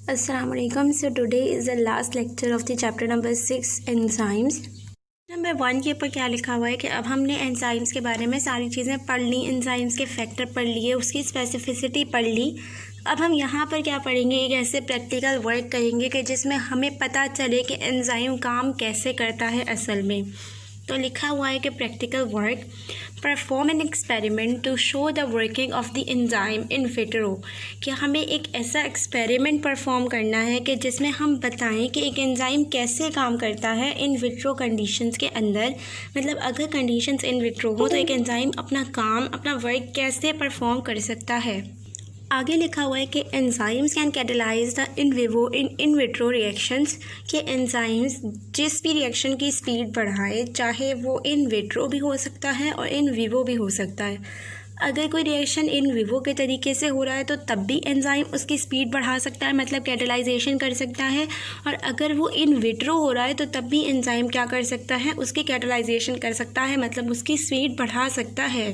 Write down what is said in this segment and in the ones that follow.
Assalamualaikum. So today is the last lecture of the chapter number 6 enzymes. Number 1 के ऊपर क्या लिखा हुआ है कि अब हमने एंजाइम्स के बारे में सारी चीज़ें पढ़ ली, एंजाइम्स के फैक्टर पढ़ लिए, उसकी स्पेसिफिसिटी पढ़ ली। अब हम यहाँ पर क्या पढ़ेंगे, एक ऐसे प्रैक्टिकल वर्क करेंगे कि जिसमें हमें पता चले कि एंजाइम काम कैसे करता है असल में। तो लिखा हुआ है कि practical work, perform an experiment to show the working of the enzyme in vitro. कि हमें एक ऐसा एक्सपेरिमेंट परफॉर्म करना है कि जिसमें हम बताएं कि एक एंजाइम कैसे काम करता है इन विट्रो कंडीशंस के अंदर। मतलब अगर कंडीशंस इन विट्रो हो तो एक एंजाइम अपना काम, अपना वर्क कैसे परफॉर्म कर सकता है। आगे लिखा हुआ है कि enzymes can catalyse the in vivo in vitro reactions. कि एंजाइम्स जिस भी रिएक्शन की स्पीड बढ़ाए, चाहे वो इन विट्रो भी हो सकता है और इन विवो भी हो सकता है। अगर कोई रिएक्शन इन विवो के तरीके से हो रहा है तो तब भी एंजाइम उसकी स्पीड बढ़ा सकता है, मतलब कैटेलाइजेशन कर सकता है। और अगर वो इन विट्रो हो रहा है तो तब भी एंजाइम क्या कर सकता है, उसकी कैटेलाइजेशन कर सकता है, मतलब उसकी स्पीड बढ़ा सकता है।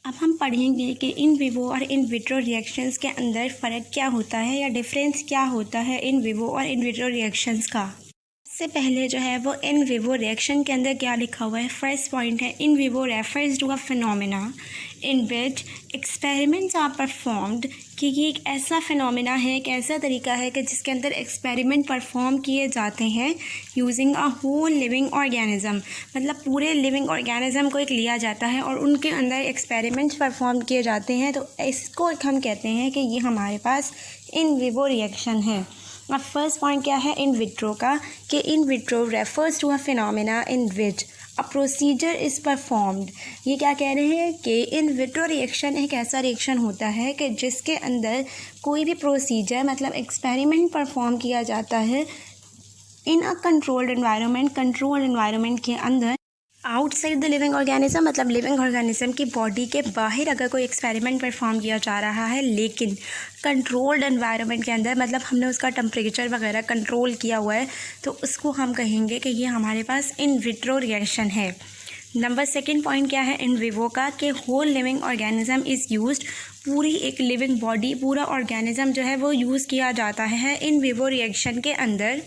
अब हम पढ़ेंगे कि इन विवो और इन विट्रो रिएक्शंस के अंदर फ़र्क क्या होता है या डिफरेंस क्या होता है इन विवो और इन विट्रो रिएक्शंस का। सबसे पहले जो है वो इन विवो रिएक्शन के अंदर क्या लिखा हुआ है। फर्स्ट पॉइंट है, in vivo refers to a phenomena in which experiments are performed. कि ये एक ऐसा फिनोमेना है, एक ऐसा तरीका है कि जिसके अंदर एक्सपेरिमेंट परफॉर्म किए जाते हैं using a whole living organism. मतलब पूरे लिविंग ऑर्गेनिज्म को एक लिया जाता है और उनके अंदर एक्सपेरिमेंट्स परफॉर्म किए जाते हैं। तो इसको एक हम कहते हैं कि ये हमारे पास इन विवो रिएक्शन है। अब फर्स्ट पॉइंट क्या है इन विट्रो का, कि in vitro refers to a phenomena in which a procedure is performed. ये क्या कह रहे हैं कि इन विट्रो रिएक्शन एक ऐसा रिएक्शन होता है कि जिसके अंदर कोई भी प्रोसीजर, मतलब एक्सपेरिमेंट परफॉर्म किया जाता है इन अ कंट्रोल्ड एनवायरनमेंट के अंदर। आउटसाइड द लिविंग ऑर्गेनिज्म, मतलब लिविंग ऑर्गेनिज्म की बॉडी के बाहर अगर कोई एक्सपेरिमेंट परफॉर्म किया जा रहा है, लेकिन कंट्रोल्ड एनवायरनमेंट के अंदर, मतलब हमने उसका टेम्परेचर वगैरह कंट्रोल किया हुआ है, तो उसको हम कहेंगे कि ये हमारे पास इन विट्रो रिएक्शन है। नंबर सेकंड पॉइंट क्या है इन विवो का, कि whole living organism is used. पूरी एक लिविंग बॉडी, पूरा ऑर्गेनिज्म जो है वो यूज़ किया जाता है इन विवो रिएक्शन के अंदर।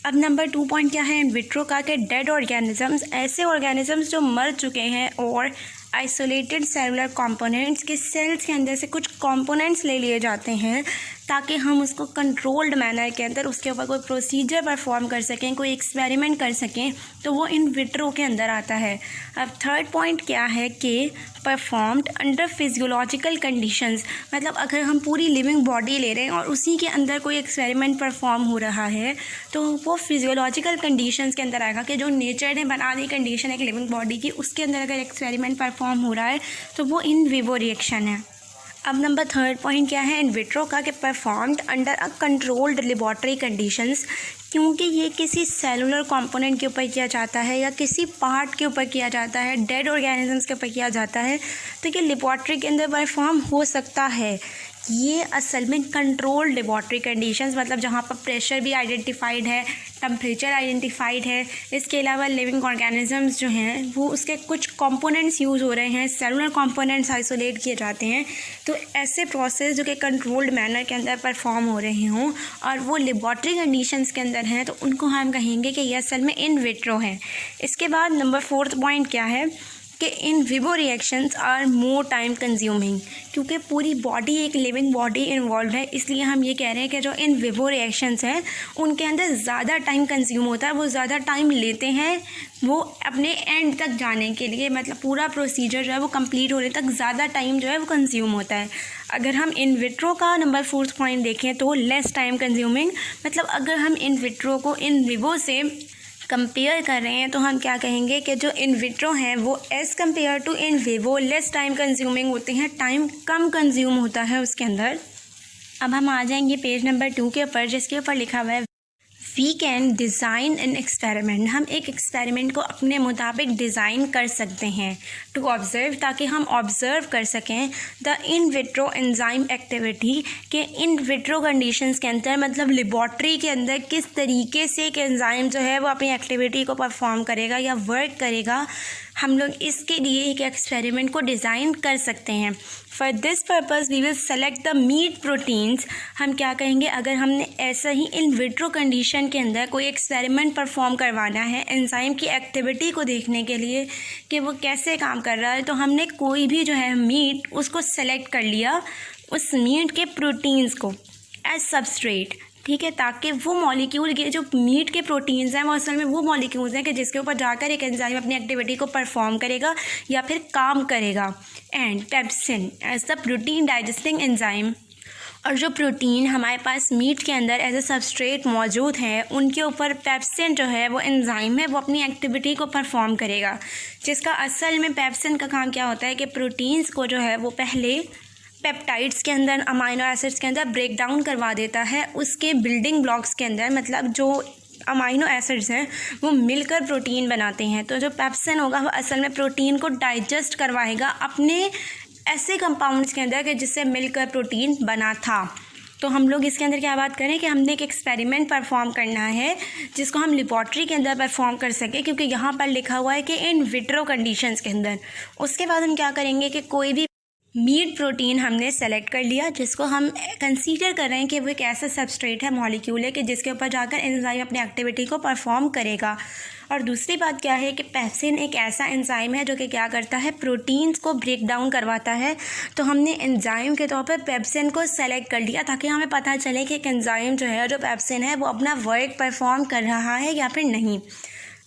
अब नंबर 2 पॉइंट क्या है इन विट्रो का, कि डेड ऑर्गेनिजम्स, ऐसे ऑर्गेनिजम्स जो मर चुके हैं, और आइसोलेटेड सेलुलर कंपोनेंट्स के सेल्स के अंदर से कुछ कंपोनेंट्स ले लिए जाते हैं ताकि हम उसको कंट्रोल्ड मैनर के अंदर उसके ऊपर कोई प्रोसीजर परफॉर्म कर सकें, कोई एक्सपेरिमेंट कर सकें, तो वो इन विट्रो के अंदर आता है। अब थर्ड पॉइंट क्या है कि परफॉर्म्ड अंडर फिजियोलॉजिकल कंडीशंस। मतलब अगर हम पूरी लिविंग बॉडी ले रहे हैं और उसी के अंदर कोई एक्सपेरिमेंट परफॉर्म हो रहा है तो वो फिजियोलॉजिकल कंडीशंस के अंदर आएगा, कि जो नेचर ने बना दी कंडीशन एक लिविंग बॉडी की, उसके अंदर अगर एक्सपेरिमेंट परफॉर्म हो रहा है तो वो इन विवो रिएक्शन है। अब नंबर थर्ड पॉइंट क्या है इन विट्रो का, कि performed under a controlled laboratory conditions. क्योंकि ये किसी सेलुलर कंपोनेंट के ऊपर किया जाता है या किसी पार्ट के ऊपर किया जाता है, डेड ऑर्गेनिजम्स के ऊपर किया जाता है, तो ये लेबॉर्ट्री के अंदर परफॉर्म हो सकता है। ये असल में कंट्रोल्ड लेबॉर्ट्री कंडीशंस, मतलब जहाँ पर प्रेशर भी आइडेंटिफाइड है, टेम्परेचर आइडेंटिफाइड है, इसके अलावा लिविंग ऑर्गेनिजम्स जो हैं वो उसके कुछ कंपोनेंट्स यूज़ हो रहे हैं, सेलुलर कंपोनेंट्स आइसोलेट किए जाते हैं। तो ऐसे प्रोसेस जो कि कंट्रोल्ड मैनर के अंदर परफॉर्म हो रहे हों और वो लेबॉर्ट्री कंडीशंस के अंदर हैं, तो उनको हम कहेंगे कि ये असल में इन विट्रो है। इसके बाद नंबर फोर्थ पॉइंट क्या है कि in vivo reactions are more time consuming. क्योंकि पूरी बॉडी एक लिविंग बॉडी इन्वॉल्व है, इसलिए हम ये कह रहे हैं कि जो इन विवो रिएक्शंस हैं उनके अंदर ज़्यादा टाइम कंज्यूम होता है, वो ज़्यादा टाइम लेते हैं वो अपने एंड तक जाने के लिए, मतलब पूरा प्रोसीजर जो है वो कंप्लीट होने तक ज़्यादा टाइम जो है वो कंज्यूम होता है। अगर हम इन विट्रो का नंबर फोर्थ पॉइंट देखें तो लेस टाइम कंज्यूमिंग, मतलब अगर हम इन विट्रो को इन विवो से कंपेयर कर रहे हैं तो हम क्या कहेंगे कि जो इन विट्रो हैं वो as compare to in vivo less time consuming होते हैं, टाइम कम कंज्यूम होता है उसके अंदर। अब हम आ जाएंगे पेज नंबर 2 के ऊपर, जिसके ऊपर लिखा हुआ है we can design an experiment. हम एक एक्सपेरिमेंट को अपने मुताबिक डिज़ाइन कर सकते हैं टू ऑब्ज़र्व, ताकि हम ऑब्ज़र्व कर सकें the in vitro enzyme activity, के इन विट्रो कंडीशंस के अंदर, मतलब लेबॉर्ट्री के अंदर किस तरीके से एक एंजाइम जो है वो अपनी एक्टिविटी को परफॉर्म करेगा या वर्क करेगा हम लोग इसके लिए एक एक्सपेरिमेंट को डिज़ाइन कर सकते हैं। For this purpose we will select the meat proteins. हम क्या कहेंगे, अगर हमने ऐसा ही इन विट्रो कंडीशन के अंदर कोई एक्सपेरिमेंट परफॉर्म करवाना है एंजाइम की एक्टिविटी को देखने के लिए कि वो कैसे काम कर रहा है, तो हमने कोई भी जो है मीट उसको सेलेक्ट कर लिया, उस मीट के प्रोटीन्स को एज सबस्ट्रेट, ठीक है, ताकि वो मॉलिक्यूल के जो मीट के प्रोटीन्स हैं वो असल में वो मॉलिक्यूल्स हैं कि जिसके ऊपर जाकर एक एंजाइम अपनी एक्टिविटी को परफॉर्म करेगा या फिर काम करेगा। And pepsin as the protein digesting enzyme, और जो प्रोटीन हमारे पास मीट के अंदर एज ए सबस्ट्रेट मौजूद है उनके ऊपर पेप्सिन जो है वो एंजाइम है वो अपनी एक्टिविटी को परफॉर्म करेगा, जिसका असल में पेप्सिन का काम क्या होता है कि प्रोटीन्स को जो है वो पहले पेप्टाइड्स के अंदर, अमाइनो एसिड्स के अंदर ब्रेक डाउन करवा देता है उसके बिल्डिंग ब्लॉक्स के अंदर, मतलब जो अमाइनो एसिड्स हैं वो मिलकर प्रोटीन बनाते हैं। तो जो पेप्सिन होगा वो असल में प्रोटीन को डाइजेस्ट करवाएगा अपने ऐसे कंपाउंड्स के अंदर कि जिससे मिलकर प्रोटीन बना था। तो हम लोग इसके अंदर क्या बात करें कि हमने एक एक्सपेरिमेंट परफॉर्म करना है जिसको हम लेबॉर्ट्री के अंदर परफॉर्म कर सकें, क्योंकि यहाँ पर लिखा हुआ है कि इन विट्रो कंडीशंस के अंदर। उसके बाद हम क्या करेंगे कि कोई भी मीट प्रोटीन हमने सेलेक्ट कर लिया जिसको हम कंसीडर कर रहे हैं कि वो एक ऐसा सबस्ट्रेट है, मॉलिक्यूल है कि जिसके ऊपर जाकर एंजाइम अपनी एक्टिविटी को परफॉर्म करेगा। और दूसरी बात क्या है कि पेप्सिन एक ऐसा एंजाइम है जो कि क्या करता है, प्रोटीन्स को ब्रेक डाउन करवाता है। तो हमने एंजाइम के तौर पर पेप्सिन को सेलेक्ट कर लिया ताकि हमें पता चले कि एक एंजाइम जो है, जो पेप्सिन है, वो अपना वर्क परफॉर्म कर रहा है या फिर नहीं।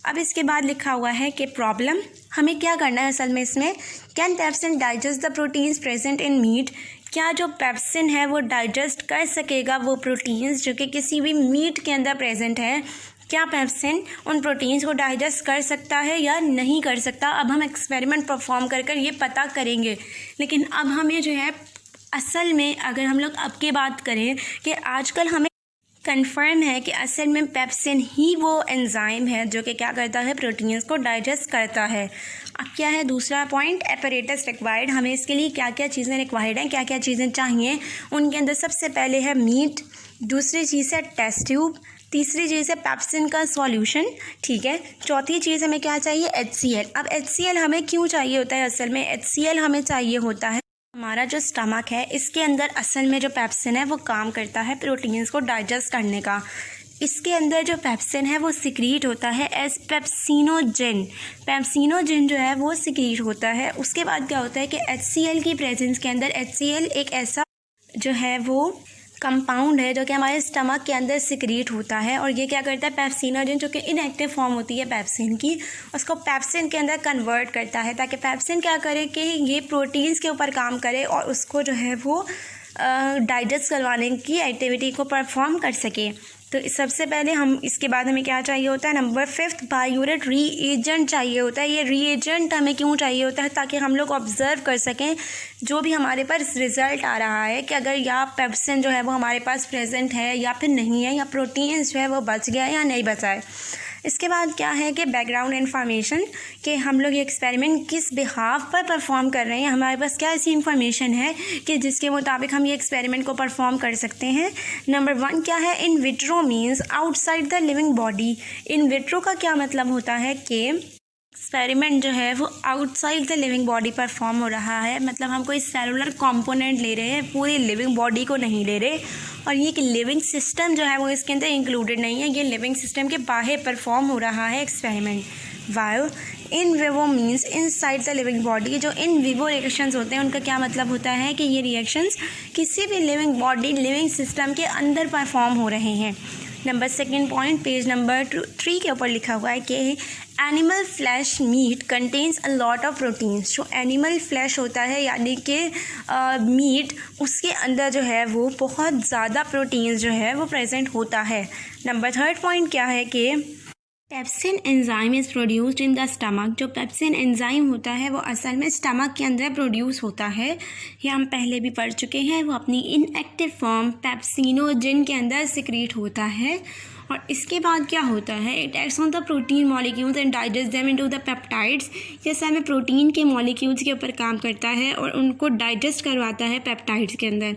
अब इसके बाद लिखा हुआ है कि प्रॉब्लम, हमें क्या करना है असल में इसमें, can pepsin digest the proteins present in meat, क्या जो पेप्सिन है वो डाइजेस्ट कर सकेगा वो प्रोटीन्स जो कि किसी भी मीट के अंदर प्रेजेंट है, क्या पेप्सिन उन प्रोटीन्स को डाइजेस्ट कर सकता है या नहीं कर सकता। अब हम एक्सपेरिमेंट परफॉर्म कर कर ये पता करेंगे। लेकिन अब हमें जो है असल में अगर हम लोग अब की बात करें कि आजकल हमें कन्फर्म है कि असल में पेप्सिन ही वो एंजाइम है जो कि क्या करता है, प्रोटीन्स को डाइजेस्ट करता है। अब क्या है दूसरा पॉइंट, एपरेटस रिक्वायर्ड, हमें इसके लिए क्या क्या चीज़ें रिक्वायर्ड हैं, क्या क्या चीज़ें चाहिए। उनके अंदर सबसे पहले है मीट, दूसरी चीज़ है टेस्ट ट्यूब, तीसरी चीज़ है पेप्सिन का सॉल्यूशन, ठीक है, चौथी चीज़ हमें क्या चाहिए, HCl। अब HCl हमें क्यों चाहिए होता है, असल में HCl हमें चाहिए होता है, हमारा जो स्टमक है इसके अंदर असल में जो पेप्सिन है वो काम करता है प्रोटीन्स को डाइजेस्ट करने का। इसके अंदर जो पेप्सिन है वो सिक्रीट होता है एज पेप्सिनोजेन, पेप्सिनोजेन जो है वो सिक्रीट होता है। उसके बाद क्या होता है कि HCl की प्रेजेंस के अंदर, HCl एक ऐसा जो है वो कंपाउंड है जो कि हमारे स्टमक के अंदर सिक्रीट होता है, और ये क्या करता है, पेप्सिनोजेन जो कि इनएक्टिव फॉर्म होती है पेप्सिन की, उसको पेप्सिन के अंदर कन्वर्ट करता है ताकि पेप्सिन क्या करे कि ये प्रोटीन्स के ऊपर काम करे और उसको जो है वो डाइजेस्ट करवाने की एक्टिविटी को परफॉर्म कर सके। तो सबसे पहले हम इसके बाद हमें क्या चाहिए होता है, नंबर 5 बायोरेट रीएजेंट चाहिए होता है। ये रीएजेंट हमें क्यों चाहिए होता है, ताकि हम लोग ऑब्जर्व कर सकें जो भी हमारे पास रिज़ल्ट आ रहा है कि अगर या पेप्सिन जो है वो हमारे पास प्रेजेंट है या फिर नहीं है, या प्रोटीन्स जो है वो बच गया या नहीं बचा है। इसके बाद क्या है कि बैकग्राउंड इन्फॉर्मेशन, कि हम लोग ये एक्सपेरिमेंट किस बिहाफ पर परफॉर्म कर रहे हैं, हमारे पास क्या ऐसी इन्फॉर्मेशन है कि जिसके मुताबिक हम ये एक्सपेरिमेंट को परफॉर्म कर सकते हैं। नंबर 1 क्या है, in vitro means outside the living body. In vitro का क्या मतलब होता है कि एक्सपेरिमेंट जो है वो outside the living body perform हो रहा है, मतलब हम कोई सेलुलर कंपोनेंट ले रहे हैं, पूरी लिविंग बॉडी को नहीं ले रहे, और ये कि लिविंग सिस्टम जो है वो इसके अंदर इंक्लूडेड नहीं है, ये लिविंग सिस्टम के बाहर परफॉर्म हो रहा है experiment. Bio in vivo means inside the living body. जो इन विवो रिएक्शंस होते हैं उनका क्या मतलब होता है कि ये रिएक्शंस किसी भी लिविंग बॉडी, लिविंग सिस्टम के अंदर परफॉर्म हो रहे हैं। नंबर 2 पॉइंट पेज नंबर 3 के ऊपर लिखा हुआ है कि animal flesh meat contains a lot of proteins. जो एनिमल फ्लैश होता है यानी कि मीट, उसके अंदर जो है वो बहुत ज़्यादा प्रोटीन्स जो है वो प्रेजेंट होता है। नंबर 3 पॉइंट क्या है कि pepsin enzyme is produced in the stomach. जो पेप्सिन एंजाइम होता है वो असल में स्टमक के अंदर प्रोड्यूस होता है, ये हम पहले भी पढ़ चुके हैं। वो अपनी इनएक्टिव फॉर्म पेप्सिनोजेन के अंदर सिक्रीट होता है, और इसके बाद क्या होता है, it acts on the protein molecules and digest them into the peptides. जैसे हमें प्रोटीन के मॉलिक्यूल्स के ऊपर काम करता है और उनको डाइजेस्ट करवाता है पेप्टाइड्स के अंदर।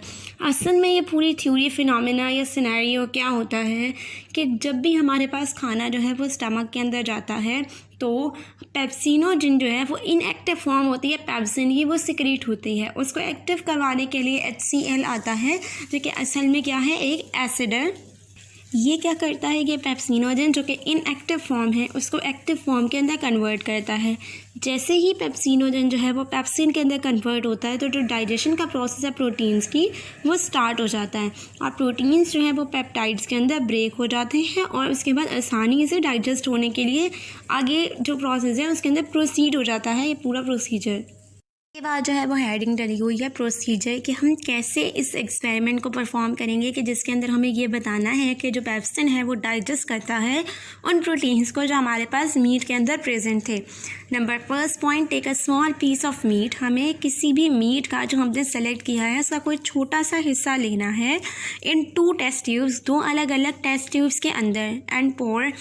असल में ये पूरी थ्योरी, फिनोमेना या सिनेरियो क्या होता है कि जब भी हमारे पास खाना जो है वो स्टमक के अंदर जाता है तो पेप्सिनोजन जो है वो इनएक्टिव फॉर्म होती है पेप्सिन की, वो सिक्रीट होती है। उसको एक्टिव करवाने के लिए HCl आता है जो कि असल में क्या है, एक एसिड है। ये क्या करता है कि पेप्सिनोजन जो कि इनएक्टिव फॉर्म है उसको एक्टिव फॉर्म के अंदर कन्वर्ट करता है। जैसे ही पेप्सिनोजन जो है वो पेप्सिन के अंदर कन्वर्ट होता है तो जो डाइजेशन का प्रोसेस है प्रोटीन्स की वो स्टार्ट हो जाता है, और प्रोटीन्स जो है वो पेप्टाइड्स के अंदर ब्रेक हो जाते हैं और उसके बाद आसानी से डाइजेस्ट होने के लिए आगे जो प्रोसेस है उसके अंदर प्रोसीड हो जाता है ये पूरा प्रोसीजर। के बाद जो है वो हेडिंग डली हुई है प्रोसीजर, कि हम कैसे इस एक्सपेरिमेंट को परफॉर्म करेंगे कि जिसके अंदर हमें ये बताना है कि जो पेप्सिन है वो डाइजेस्ट करता है उन प्रोटीन्स को जो हमारे पास मीट के अंदर प्रेजेंट थे। Number first point, take a small piece of meat. हमें किसी भी मीट का जो हमने सेलेक्ट किया है उसका कोई छोटा सा हिस्सा लेना है इन 2 टेस्ट ट्यूब्स, 2 अलग अलग टेस्ट ट्यूब्स के अंदर, and pour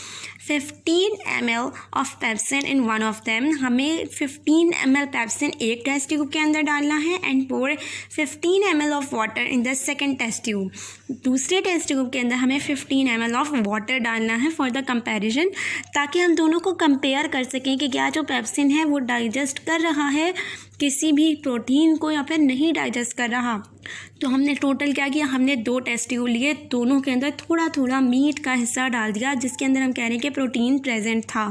15 ml of pepsin in one of them. हमें 15 ml पेप्सिन एक टेस्ट ट्यूब के अंदर डालना है and pour 15 ml of water in the second test tube. दूसरे टेस्ट ट्यूब के अंदर हमें 15 ml ऑफ वाटर डालना है फॉर द कंपैरिजन, ताकि हम दोनों को कंपेयर कर सकें कि क्या जो पेप्सिन है वो डाइजेस्ट कर रहा है किसी भी प्रोटीन को या फिर नहीं डाइजेस्ट कर रहा। तो हमने टोटल क्या किया, हमने 2 टेस्ट ट्यूब लिए, दोनों के अंदर थोड़ा थोड़ा मीट का हिस्सा डाल दिया जिसके अंदर हम कह रहे हैं कि प्रोटीन प्रेजेंट था।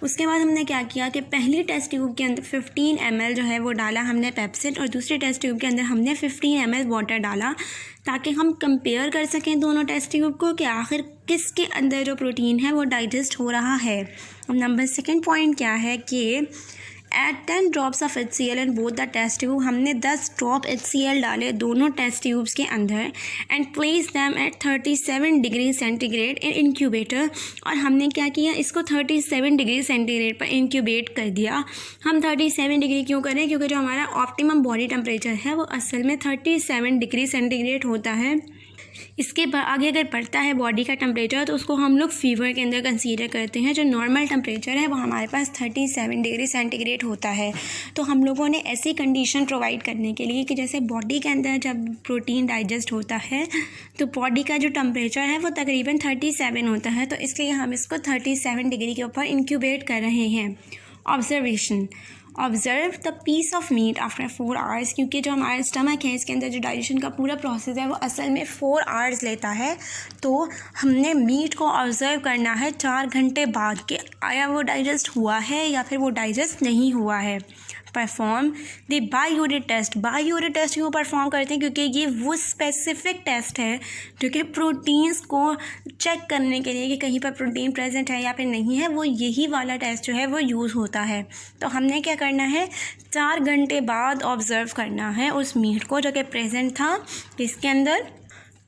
उसके बाद हमने क्या किया कि पहली टेस्ट ट्यूब के अंदर 15 ml जो है वो डाला हमने पेप्सिन, और दूसरे टेस्ट ट्यूब के अंदर हमने 15 ml वाटर डाला, ताकि हम कंपेयर कर सकें दोनों टेस्ट ट्यूब को कि आखिर किसके अंदर जो प्रोटीन है वो डाइजेस्ट हो रहा है। अब नंबर सेकेंड पॉइंट क्या है कि add 10 drops of HCl in both the test tube. हमने 10 ड्रॉप HCl डाले दोनों टेस्ट ट्यूब्स के अंदर, and place them at 37 degree centigrade in incubator. और हमने क्या किया, इसको 37 डिग्री सेंटीग्रेड पर इंक्यूबेट कर दिया। हम 37 डिग्री क्यों करें, क्योंकि जो हमारा ऑप्टिमम बॉडी टेम्परेचर है वो असल में 37 डिग्री सेंटीग्रेड होता है। इसके आगे अगर बढ़ता है बॉडी का टेम्परेचर तो उसको हम लोग फीवर के अंदर कंसीडर करते हैं। जो नॉर्मल टेम्परेचर है वो हमारे पास 37 डिग्री सेंटीग्रेड होता है। तो हम लोगों ने ऐसी कंडीशन प्रोवाइड करने के लिए कि जैसे बॉडी के अंदर जब प्रोटीन डाइजेस्ट होता है तो बॉडी का जो टेम्परेचर है वो तकरीबन 37 होता है, तो इसलिए हम इसको 37 डिग्री के ऊपर इंक्यूबेट कर रहे हैं। Observation, observe the piece of meat after 4 hours, क्योंकि जो हमारा स्टमक है इसके अंदर जो डाइजेशन का पूरा प्रोसेस है वो असल में 4 आवर्स लेता है। तो हमने मीट को ऑब्ज़र्व करना है 4 घंटे बाद कि आया वो डाइजेस्ट हुआ है या फिर वो डाइजेस्ट नहीं हुआ है। Perform the biuret test. Biuret test क्यों परफॉर्म करते हैं, क्योंकि ये वो स्पेसिफिक टेस्ट है जो कि प्रोटीन्स को चेक करने के लिए कि कहीं पर प्रोटीन प्रेजेंट है या फिर नहीं है, वो यही वाला टेस्ट जो है वो यूज़ होता है। तो हमने क्या करना है, 4 घंटे बाद ऑब्ज़र्व करना है उस मीट को जो कि प्रेजेंट था। इसके अंदर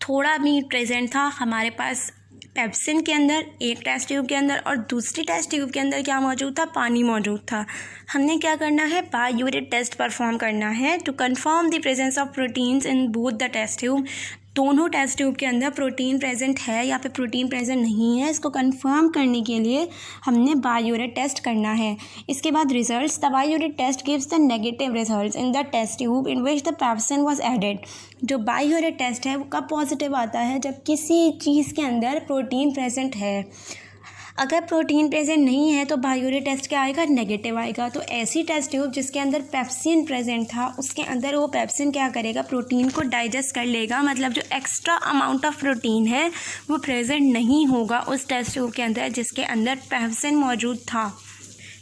थोड़ा मीट प्रेजेंट था हमारे पास पेप्सिन के अंदर एक टेस्ट ट्यूब के अंदर, और दूसरी टेस्ट ट्यूब के अंदर क्या मौजूद था, पानी मौजूद था। हमने क्या करना है, बायोयूरिक टेस्ट परफॉर्म करना है to confirm the presence of proteins in both the test tube. दोनों टेस्ट ट्यूब के अंदर प्रोटीन प्रेजेंट है या फिर प्रोटीन प्रेजेंट नहीं है, इसको कंफर्म करने के लिए हमने बायोयूरिक टेस्ट करना है। इसके बाद results, the biuret test gives the negative results in the test tube in which the pepsin was added. जो बायोयूरिक टेस्ट है वो कब पॉजिटिव आता है, जब किसी चीज़ के अंदर प्रोटीन प्रेजेंट है। अगर प्रोटीन प्रेजेंट नहीं है तो बायोयूरिक टेस्ट क्या आएगा, नेगेटिव आएगा। तो ऐसी टेस्ट ट्यूब जिसके अंदर पेप्सिन प्रेजेंट था उसके अंदर वो पेप्सिन क्या करेगा, प्रोटीन को डाइजेस्ट कर लेगा, मतलब जो एक्स्ट्रा अमाउंट ऑफ प्रोटीन है वो प्रेजेंट नहीं होगा उस टेस्ट ट्यूब के अंदर जिसके अंदर पेप्सिन मौजूद था।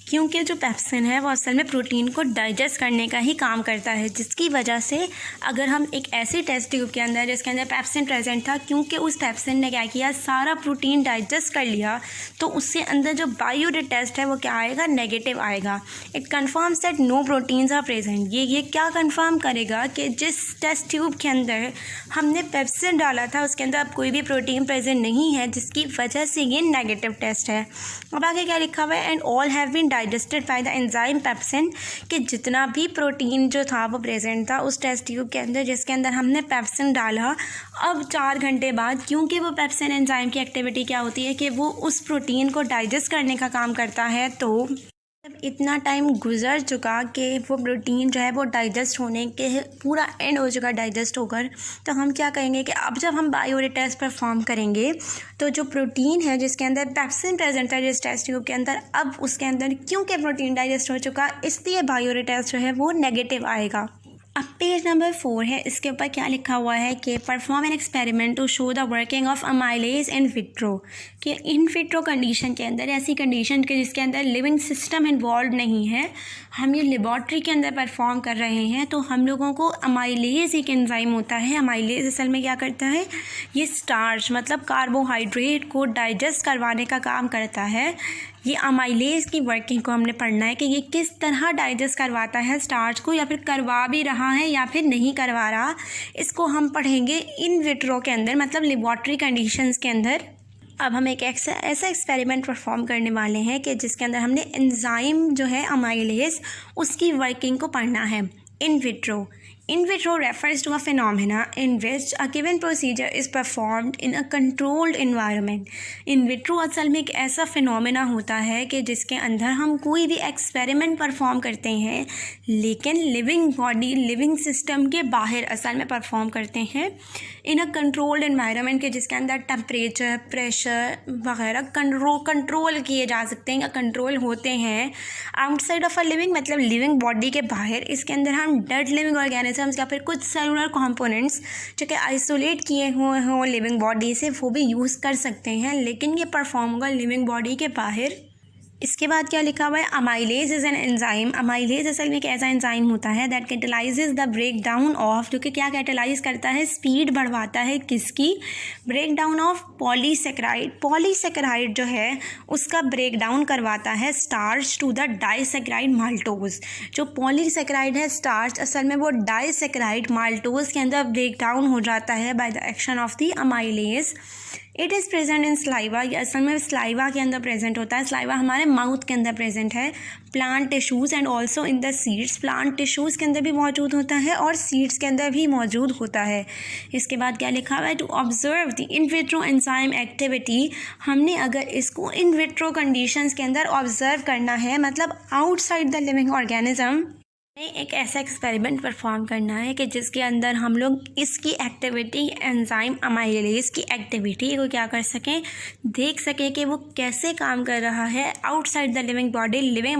क्योंकि जो पेप्सिन है वो असल में प्रोटीन को डाइजेस्ट करने का ही काम करता है, जिसकी वजह से अगर हम एक ऐसी टेस्ट ट्यूब के अंदर जिसके अंदर पेप्सिन प्रेजेंट था, क्योंकि उस पेप्सिन ने क्या किया, सारा प्रोटीन डाइजेस्ट कर लिया, तो उससे अंदर जो बायोयूरिक टेस्ट है वो क्या आएगा, नेगेटिव आएगा। It confirms that no proteins are present. ये क्या कन्फर्म करेगा कि जिस टेस्ट ट्यूब के अंदर हमने पेप्सिन डाला था उसके अंदर अब कोई भी प्रोटीन प्रेजेंट नहीं है, जिसकी वजह से ये नेगेटिव टेस्ट है। अब आगे क्या लिखा हुआ है, and all have been digested by the enzyme pepsin, कि जितना भी प्रोटीन जो था वो प्रेजेंट था उस टेस्ट ट्यूब के अंदर जिसके अंदर हमने पेप्सिन डाला, अब 4 घंटे बाद, क्योंकि वो पेप्सिन एंजाइम की एक्टिविटी क्या होती है कि वो उस प्रोटीन को डाइजेस्ट करने का काम करता है, तो जब इतना टाइम गुजर चुका कि वो प्रोटीन जो है वो डाइजेस्ट होने के पूरा एंड हो चुका डाइजेस्ट होकर, तो हम क्या करेंगे कि अब जब हम बायोरे टेस्ट परफॉर्म करेंगे तो जो प्रोटीन है जिसके अंदर पैप्सिन प्रेजेंट है जिस टेस्ट ट्यूब के अंदर, अब उसके अंदर क्योंकि प्रोटीन डाइजेस्ट हो चुका इसलिए बायोरे टेस्ट जो है वो नेगेटिव आएगा। अब पेज नंबर 4 है, इसके ऊपर क्या लिखा हुआ है कि perform an experiment to show the working of amylase in vitro, कि इन विट्रो कंडीशन के अंदर, ऐसी कंडीशन के जिसके अंदर लिविंग सिस्टम इन्वॉल्व नहीं है, हम ये लेबॉर्ट्री के अंदर परफॉर्म कर रहे हैं, तो हम लोगों को अमाइलेज एक एंजाइम होता है। अमाइलेज असल में क्या करता है, ये स्टार्च मतलब कार्बोहाइड्रेट को डाइजेस्ट करवाने का काम करता है। ये अमाइलेज की वर्किंग को हमने पढ़ना है कि ये किस तरह डाइजेस्ट करवाता है स्टार्च को, या फिर करवा भी रहा है या फिर नहीं करवा रहा, इसको हम पढ़ेंगे इन विट्रो के अंदर मतलब लेबॉर्ट्री कंडीशंस के अंदर। अब हम एक ऐसा एक्सपेरिमेंट परफॉर्म करने वाले हैं कि जिसके अंदर हमने एंजाइम जो है अमाइलेज उसकी वर्किंग को पढ़ना है in vitro. In vitro refers to a phenomena in which a given procedure is performed in a controlled environment. In vitro असल में एक ऐसा फिनोमेना होता है कि जिसके अंदर हम कोई भी एक्सपेरिमेंट परफॉर्म करते हैं लेकिन लिविंग बॉडी लिविंग सिस्टम के बाहर असल में परफॉर्म करते हैं इन अ कंट्रोल्ड एनवायरनमेंट के जिसके अंदर टेम्परेचर प्रेशर वगैरह कंट्रोल किए जा सकते हैं या कंट्रोल होते हैं आउटसाइड ऑफ अ लिविंग मतलब लिविंग बॉडी के बाहर। इसके अंदर हम डेड लिविंग ऑर्गेनिजम्स या फिर कुछ सेलुलर कंपोनेंट्स जो कि आइसोलेट किए हुए हों लिविंग बॉडी से वो भी यूज़ कर सकते हैं, लेकिन ये परफॉर्म होगा लिविंग बॉडी के बाहर। इसके बाद क्या लिखा हुआ है, amylase is an enzyme. Amylase असल में एक ऐसा एंजाइम होता है that catalyses the break down of, जो कि क्या कैटेलाइज करता है, स्पीड बढ़वाता है किसकी, break down of polysaccharide. Polysaccharide जो है उसका ब्रेक डाउन करवाता है starch to the disaccharide maltose. जो पॉलीसेकेराइड है स्टार्च असल में वो डाइसेकेराइड माल्टोज के अंदर ब्रेक डाउन हो जाता है by the action of the amylase. It is present in saliva, ये असल में स्लाइवा के अंदर प्रेजेंट होता है। स्लाइवा हमारे माउथ के अंदर प्रेजेंट है। Plant tissues and also in the seeds, plant tissues के अंदर भी मौजूद होता है और सीड्स के अंदर भी मौजूद होता है। इसके बाद क्या लिखा हुआ है, to observe the in vitro enzyme activity. हमने अगर इसको इन विट्रो कंडीशंस के अंदर ऑब्जर्व करना है मतलब आउटसाइड द लिविंग ऑर्गेनिज्म, एक ऐसा एक्सपेरिमेंट परफॉर्म करना है कि जिसके अंदर हम लोग इसकी एक्टिविटी एंजाइम अमाइलेज की एक्टिविटी को क्या कर सकें, देख सकें कि वो कैसे काम कर रहा है आउटसाइड द लिविंग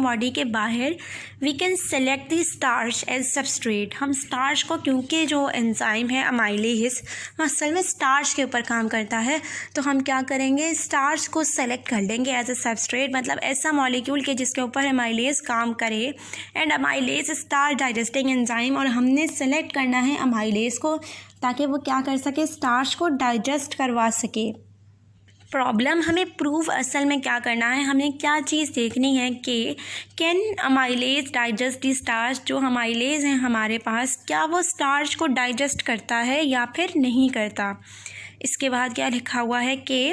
बॉडी के बाहर। We can select the starch as substrate. हम स्टार्च को, क्योंकि जो एंजाइम है अमाइलेज वो असल में स्टार्च के ऊपर काम करता है, तो हम क्या करेंगे, स्टार्च को सेलेक्ट कर लेंगे एज ए सबस्ट्रेट मतलब ऐसा मॉलिक्यूल के जिसके ऊपर अमाइलेज काम करे। And amylase starch digesting enzyme, और हमने सेलेक्ट करना है अमाइलेज को ताकि वो क्या कर सके, स्टार्च को डाइजेस्ट करवा सके। प्रॉब्लम हमें प्रूव असल में क्या करना है, हमें क्या चीज़ देखनी है कि can amylase digest the starch. जो अमाइलेज है हमारे पास क्या वो स्टार्च को डाइजेस्ट करता है या फिर नहीं करता। इसके बाद क्या लिखा हुआ है कि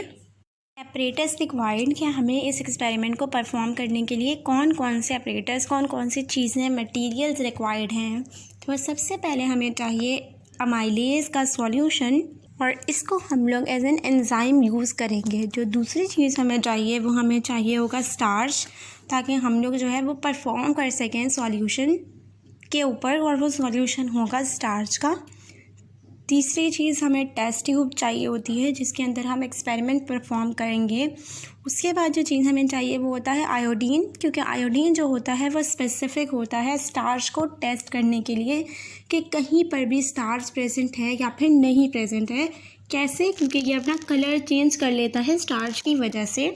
अपरेटस रिक्वायर्ड, कि हमें इस एक्सपेरिमेंट को परफॉर्म करने के लिए कौन कौन से अपरेटस कौन कौन सी चीज़ें मटेरियल्स रिक्वायर्ड हैं। तो सबसे पहले हमें चाहिए अमाइलेज का सॉल्यूशन और इसको हम लोग एज एन एंजाइम यूज़ करेंगे। जो दूसरी चीज़ हमें चाहिए वो हमें चाहिए होगा स्टार्च, ताकि हम लोग जो है वो परफॉर्म कर सकें सॉल्यूशन के ऊपर और वो सॉल्यूशन होगा स्टार्च का। तीसरी चीज़ हमें टेस्ट ट्यूब चाहिए होती है जिसके अंदर हम एक्सपेरिमेंट परफॉर्म करेंगे। उसके बाद जो चीज़ हमें चाहिए वो होता है आयोडीन, क्योंकि आयोडीन जो होता है वो स्पेसिफिक होता है स्टार्च को टेस्ट करने के लिए कि कहीं पर भी स्टार्च प्रेजेंट है या फिर नहीं प्रेजेंट है। कैसे, क्योंकि ये अपना कलर चेंज कर लेता है स्टार्च की वजह से।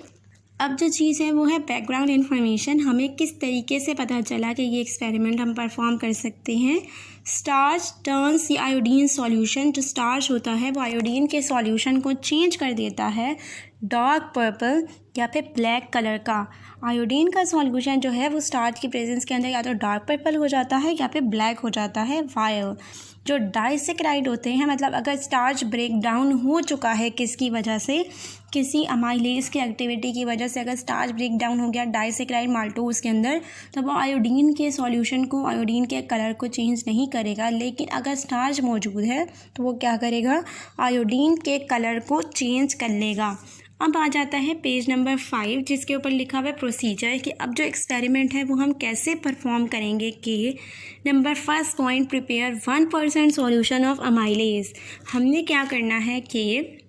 अब जो चीज़ है वो है बैकग्राउंड इन्फॉर्मेशन, हमें किस तरीके से पता चला कि ये एक्सपेरिमेंट हम परफॉर्म कर सकते हैं। Starch turns the iodine solution, जो स्टार्च होता है वो आयोडीन के सॉल्यूशन को चेंज कर देता है डार्क पर्पल या फिर ब्लैक कलर का। आयोडीन का सॉल्यूशन जो है वो स्टार्च की प्रेजेंस के अंदर या तो डार्क पर्पल हो जाता है या फिर ब्लैक हो जाता है। वाइल जो डाइसेकेराइड होते हैं, मतलब अगर स्टार्च ब्रेक डाउन हो चुका है किसकी वजह से, किसी अमाइलेज की एक्टिविटी की वजह से अगर स्टार्च ब्रेक डाउन हो गया डाइसेकेराइड माल्टोज के अंदर, तो वो आयोडीन के सॉल्यूशन को, आयोडीन के कलर को चेंज नहीं करेगा। लेकिन अगर स्टार्च मौजूद है तो वो क्या करेगा, आयोडीन के कलर को चेंज कर लेगा। अब आ जाता है पेज नंबर 5 जिसके ऊपर लिखा हुआ है प्रोसीजर कि अब जो एक्सपेरिमेंट है वो हम कैसे परफॉर्म करेंगे। कि number first point, prepare 1% solution of amylase. हमने क्या करना है कि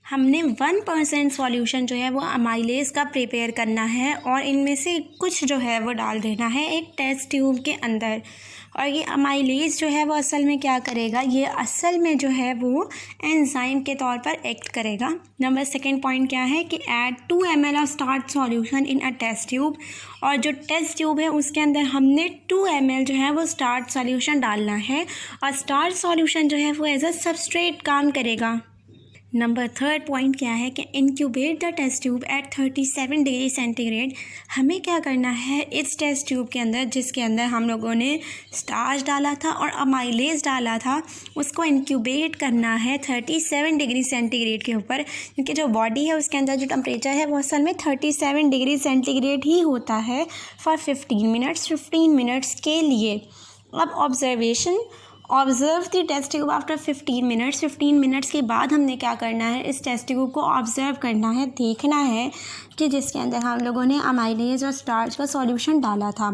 हमने 1% सॉल्यूशन जो है वो अमाइलेज का प्रिपेयर करना है और इनमें से कुछ जो है वो डाल देना है एक टेस्ट ट्यूब के अंदर। और ये अमाइलेज जो है वो असल में क्या करेगा, ये असल में जो है वो एंजाइम के तौर पर एक्ट करेगा। नंबर सेकंड पॉइंट क्या है कि add 2 ml of starch solution in a test tube. और जो टेस्ट ट्यूब है उसके अंदर हमने 2 ml जो है वो स्टार्च सॉल्यूशन डालना है और स्टार्च सॉल्यूशन जो है वो एज अ सबस्ट्रेट काम करेगा। नंबर थर्ड पॉइंट क्या है कि incubate the test tube at 37 degree centigrade. हमें क्या करना है इस टेस्ट ट्यूब के अंदर जिसके अंदर हम लोगों ने स्टार्च डाला था और अमाइलेज डाला था, उसको इंक्यूबेट करना है 37 डिग्री सेंटीग्रेड के ऊपर, क्योंकि जो बॉडी है उसके अंदर जो टेम्परेचर है वो असल में 37 डिग्री सेंटीग्रेड ही होता है फॉर 15 मिनट्स के लिए। अब observe the test tube after 15 minutes के बाद हमने क्या करना है, इस टेस्ट ट्यूब को ऑब्ज़र्व करना है, देखना है कि जिसके अंदर हम लोगों ने अमाइलेज और स्टार्च का सॉल्यूशन डाला था।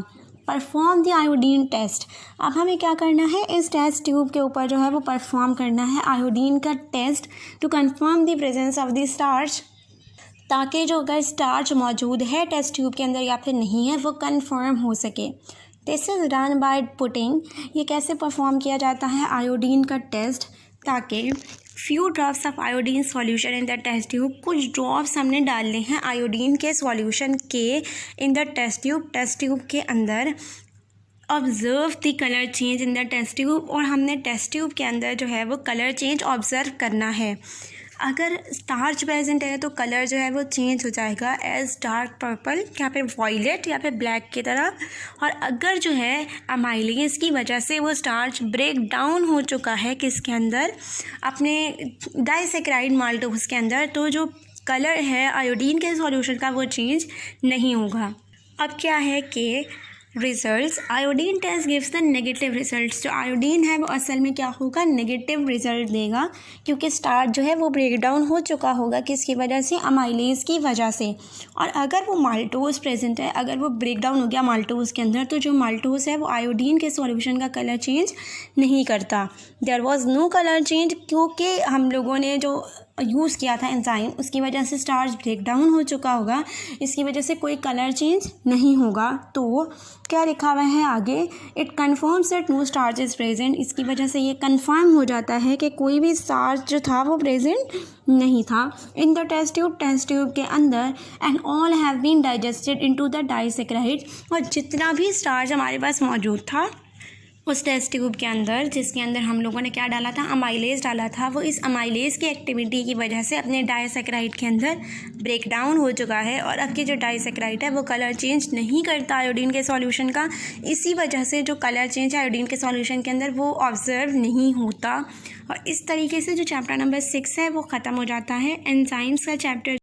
Perform the iodine test. अब हमें क्या करना है, इस टेस्ट ट्यूब के ऊपर जो है वो परफॉर्म करना है आयोडीन का test to confirm the presence of the starch, ताकि जो अगर स्टार्च मौजूद है टेस्ट ट्यूब के अंदर या फिर नहीं है वो कंफर्म हो सके। This is done by putting. ये कैसे परफॉर्म किया जाता है आयोडीन का टेस्ट, ताकि few drops of iodine solution in the test tube, कुछ ड्रॉप्स हमने डालने हैं आयोडीन के सॉल्यूशन के इन द टेस्ट ट्यूब के अंदर। Observe the colour change in the test tube. और हमने टेस्ट ट्यूब के अंदर जो है वो कलर चेंज ऑब्ज़र्व करना है। अगर स्टार्च प्रेजेंट है तो कलर जो है वो चेंज हो जाएगा एज डार्क पर्पल या फिर वॉयलेट या फिर ब्लैक की तरह। और अगर जो है अमाइलेज की वजह से वो स्टार्च ब्रेक डाउन हो चुका है किसके अंदर, अपने डाइसैकेराइड माल्टोज के अंदर, तो जो कलर है आयोडीन के सॉल्यूशन का वो चेंज नहीं होगा। अब क्या है कि results, iodine test gives the negative results. जो आयोडीन है वो असल में क्या होगा, नेगेटिव रिजल्ट देगा, क्योंकि स्टार्च जो है वो ब्रेक डाउन हो चुका होगा किसकी वजह से, अमाइलेज की वजह से। और अगर वो माल्टोज प्रेजेंट है, अगर वो ब्रेक डाउन हो गया माल्टोज के अंदर, तो जो माल्टोज है वो आयोडीन के सॉल्यूशन का कलर चेंज नहीं करता। There was no colour change, क्योंकि हम लोगों ने जो यूज़ किया था एंजाइम उसकी वजह से स्टार्च ब्रेक डाउन हो चुका होगा, इसकी वजह से कोई कलर चेंज नहीं होगा। तो क्या लिखा हुआ है आगे, it confirms that no starch is present. इसकी वजह से ये कन्फर्म हो जाता है कि कोई भी स्टार्च जो था वो प्रेजेंट नहीं था इन द टेस्ट ट्यूब के अंदर। And all have been digested into the disaccharide. और जितना भी स्टार्च हमारे पास मौजूद था उस टेस्ट ट्यूब के अंदर, जिसके अंदर हम लोगों ने क्या डाला था, अमाइलेज डाला था, वो इस अमाइलेज की एक्टिविटी की वजह से अपने डाइसैकेराइड के अंदर ब्रेक डाउन हो चुका है। और अब की जो डाइसैकेराइड है वो कलर चेंज नहीं करता आयोडीन के सॉल्यूशन का, इसी वजह से जो कलर चेंज है आयोडीन के सॉल्यूशन के अंदर वो ऑब्जर्व नहीं होता। और इस तरीके से जो चैप्टर नंबर 6 है वो ख़त्म हो जाता है। एंजाइम्स का चैप्टर